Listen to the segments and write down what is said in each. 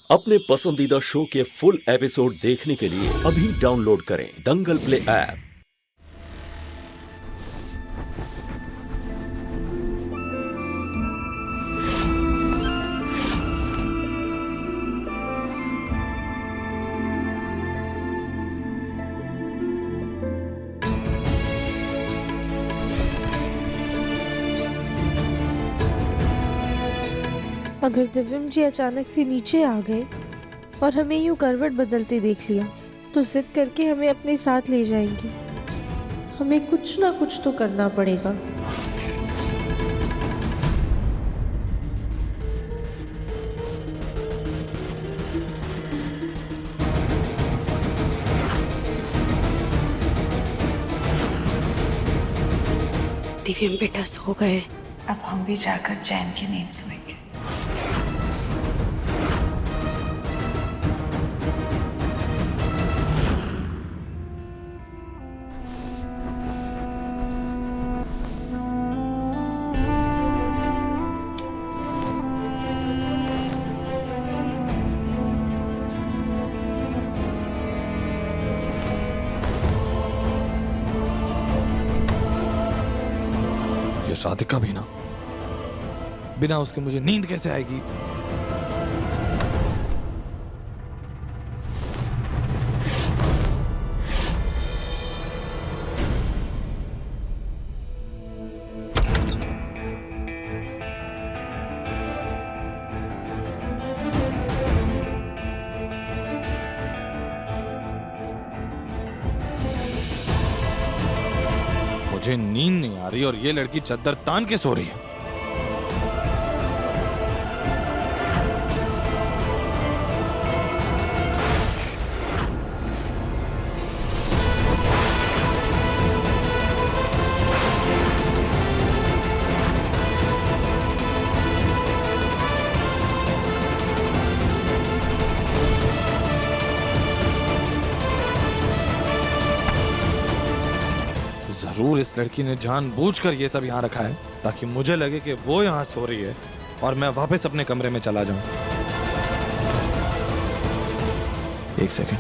अपने पसंदीदा शो के फुल एपिसोड देखने के लिए अभी डाउनलोड करें दंगल प्ले ऐप। अगर दिव्यम जी अचानक से नीचे आ गए और हमें यूं करवट बदलते देख लिया तो जिद करके हमें अपने साथ ले जाएंगी। हमें कुछ ना कुछ तो करना पड़ेगा। दिव्यम बेटा सो गए। अब हम भी जाकर चैन की नींद सोएंगे। ये राधिका भी ना, बिना उसके मुझे नींद कैसे आएगी? मुझे नींद नहीं आ रही और ये लड़की चद्दर तान के सो रही है। जरूर इस लड़की ने जानबूझकर ये सब यहाँ रखा है ताकि मुझे लगे कि वो यहाँ सो रही है और मैं वापस अपने कमरे में चला जाऊं। एक सेकंड,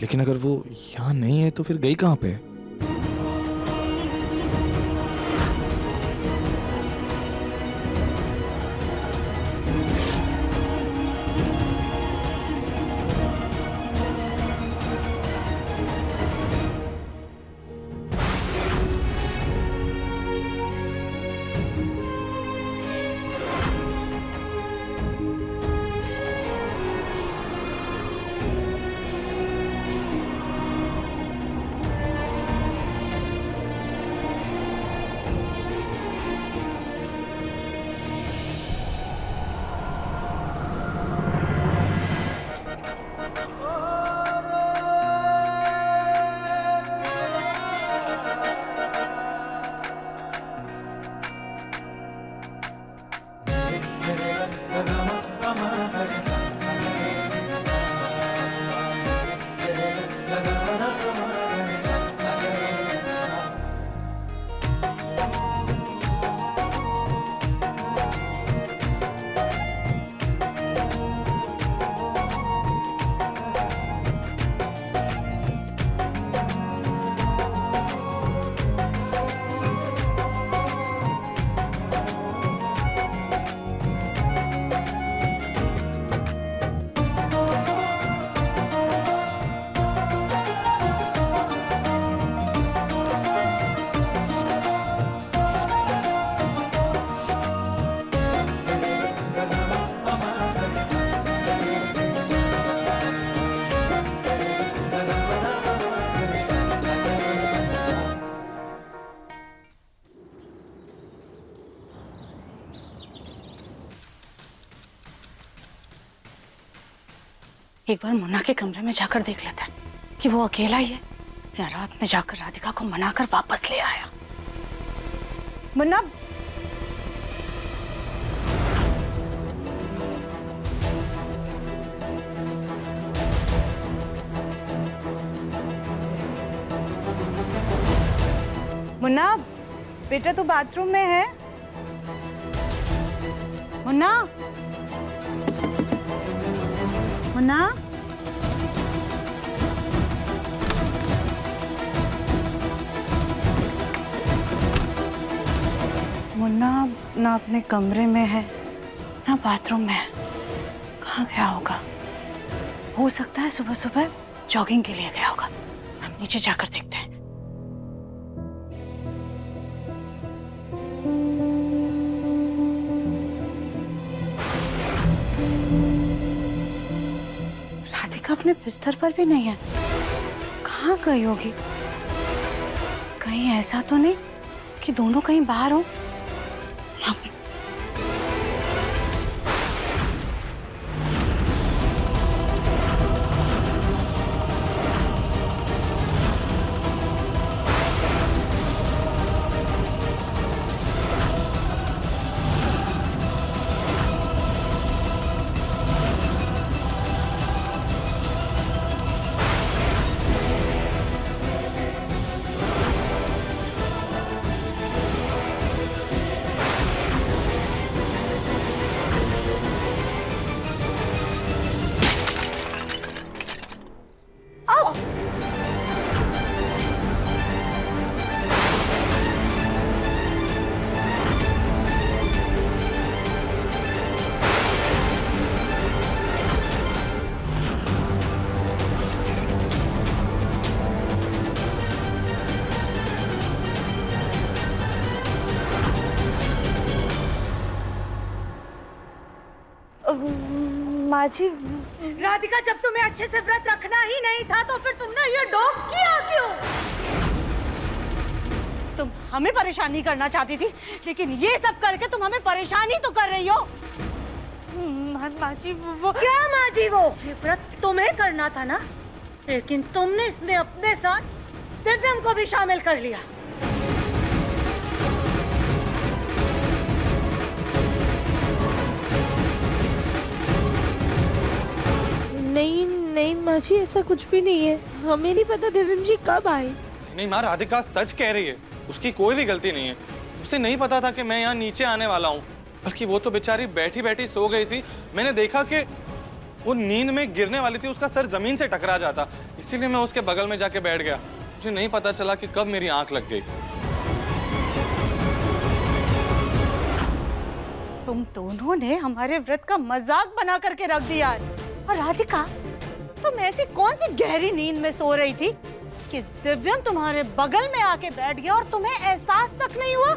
लेकिन अगर वो यहाँ नहीं है तो फिर गई कहाँ पे? एक बार मुन्ना के कमरे में जाकर देख लेते हैं कि वो अकेला ही है या रात में जाकर राधिका को मनाकर वापस ले आया। मुन्ना, मुन्ना बेटा तू बाथरूम में है? मुन्ना मुन्ना, मुन्ना ना अपने कमरे में है ना बाथरूम में है। कहाँ गया होगा? हो सकता है सुबह सुबह जॉगिंग के लिए गया होगा। हम नीचे जाकर देखते हैं। राधिका अपने बिस्तर पर भी नहीं है। कहाँ गई होगी? कहीं ऐसा तो नहीं कि दोनों कहीं बाहर हो? माँ जी, राधिका, जब तुम्हें अच्छे से व्रत रखना ही नहीं था तो फिर तुमने ये डोप किया क्यों? तुम हमें परेशान नहीं करना चाहती थी, लेकिन ये सब करके तुम हमें परेशान ही तो कर रही हो। माँ जी वो क्या माँ जी, वो ये व्रत तुम्हें करना था ना, लेकिन तुमने इसमें अपने साथ दिव्यम को भी शामिल कर लिया। नहीं माँ जी, ऐसा कुछ भी नहीं है। हमें नहीं पता दिव्यम जी कब आए। नहीं माँ, राधिका सच कह रही है। उसकी कोई भी गलती नहीं है। उसे नहीं पता था कि मैं यहाँ नीचे आने वाला हूँ, बल्कि वो तो बेचारी बैठी बैठी सो गई थी। मैंने देखा कि वो नींद में गिरने वाली थी, उसका सर जमीन से टकरा जाता, इसीलिए मैं उसके बगल में जाके बैठ गया। मुझे नहीं पता चला कि कब मेरी आंख लग गई। तुम दोनों ने हमारे व्रत का मजाक बना करके रख दिया है। और राधिका, तुम ऐसी कौन सी गहरी नींद में सो रही थी कि दिव्यम तुम्हारे बगल में आके बैठ गया और तुम्हें एहसास तक नहीं हुआ?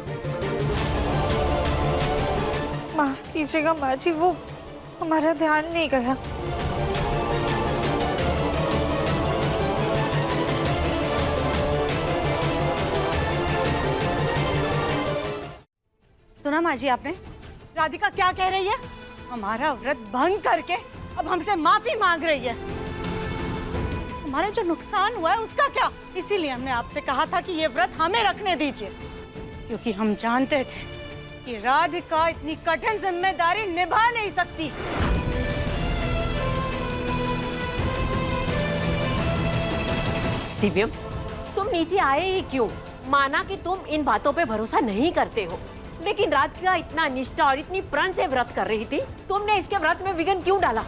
माफ कीजिएगा माँ जी, वो हमारा ध्यान नहीं गया। सुना माँ जी आपने? राधिका क्या कह रही है? हमारा व्रत भंग करके अब हमसे माफी मांग रही है। हमारा जो नुकसान हुआ है उसका क्या? इसीलिए हमने आपसे कहा था कि ये व्रत हमें रखने दीजिए, क्योंकि हम जानते थे कि राधिका इतनी कठिन जिम्मेदारी निभा नहीं सकती। दिव्यम, तुम नीचे आए ही क्यों? माना कि तुम इन बातों पे भरोसा नहीं करते हो, लेकिन राधिका इतना निष्ठा और इतनी प्रण से व्रत कर रही थी, तुमने इसके व्रत में विघ्न क्यों डाला?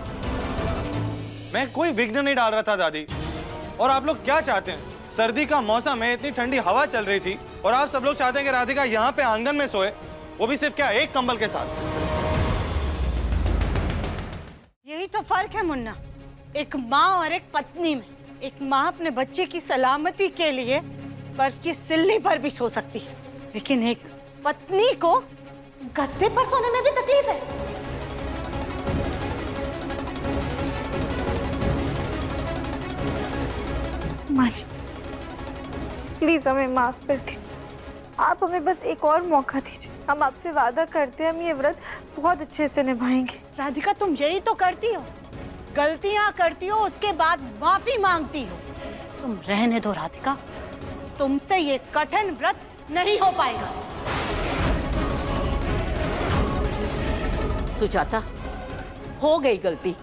मैं कोई विघ्न नहीं डाल रहा था दादी। और आप लोग क्या चाहते हैं? सर्दी का मौसम है, इतनी ठंडी हवा चल रही थी, और आप सब लोग चाहते हैं कि राधिका यहाँ पे आंगन में सोए, वो भी सिर्फ क्या, एक कंबल के साथ। यही तो फर्क है मुन्ना, एक माँ और एक पत्नी में। एक माँ अपने बच्चे की सलामती के लिए बर्फ की सिल्ली पर भी सो सकती है, लेकिन एक पत्नी को गद्दे पर सोने में भी तकलीफ है। माँ जी, प्लीज हमें माफ कर दीजिए। आप हमें बस एक और मौका दीजिए। हम आपसे वादा करते हैं, हम ये व्रत बहुत अच्छे से निभाएंगे। राधिका, तुम यही तो करती हो, गलतियां करती हो, उसके बाद माफी मांगती हो। तुम रहने दो राधिका, तुमसे ये कठिन व्रत नहीं हो पाएगा। सुजाता, हो गई गलती,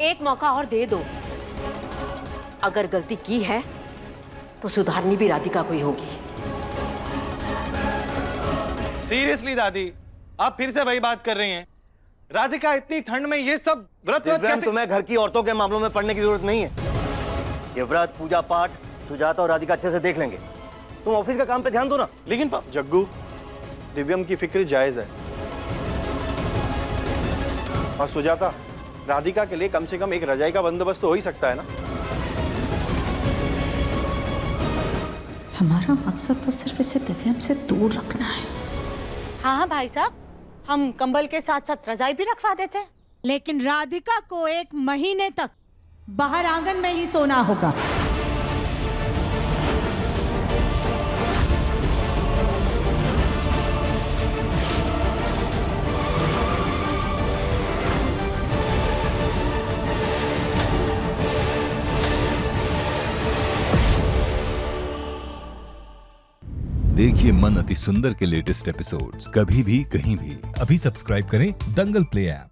एक मौका और दे दो। अगर गलती की है तो सुधारनी भी राधिका को ही होगी। सीरियसली दादी, आप फिर से वही बात कर रही हैं। राधिका इतनी ठंड में ये सब व्रत दिव्यांग, कैसे? तुम्हें घर की औरतों के मामलों में पढ़ने की जरूरत नहीं है। ये व्रत, पूजा पाठ सुजाता और राधिका अच्छे से देख लेंगे। तुम ऑफिस का काम पे ध्यान दो ना। लेकिन जग्गू, दिव्यम की फिक्र जायज है। और सुजाता, राधिका के लिए कम से कम एक रजाई का बंदोबस्त तो हो ही सकता है ना। हमारा मकसद तो सिर्फ इसे दिव्यम से दूर रखना है। हाँ हाँ भाई साहब, हम कंबल के साथ साथ रजाई भी रखवा देते हैं। लेकिन राधिका को 1 महीने तक बाहर आंगन में ही सोना होगा। देखिए मन अति सुंदर के लेटेस्ट एपिसोड्स कभी भी कहीं भी। अभी सब्सक्राइब करें दंगल प्ले ऐप।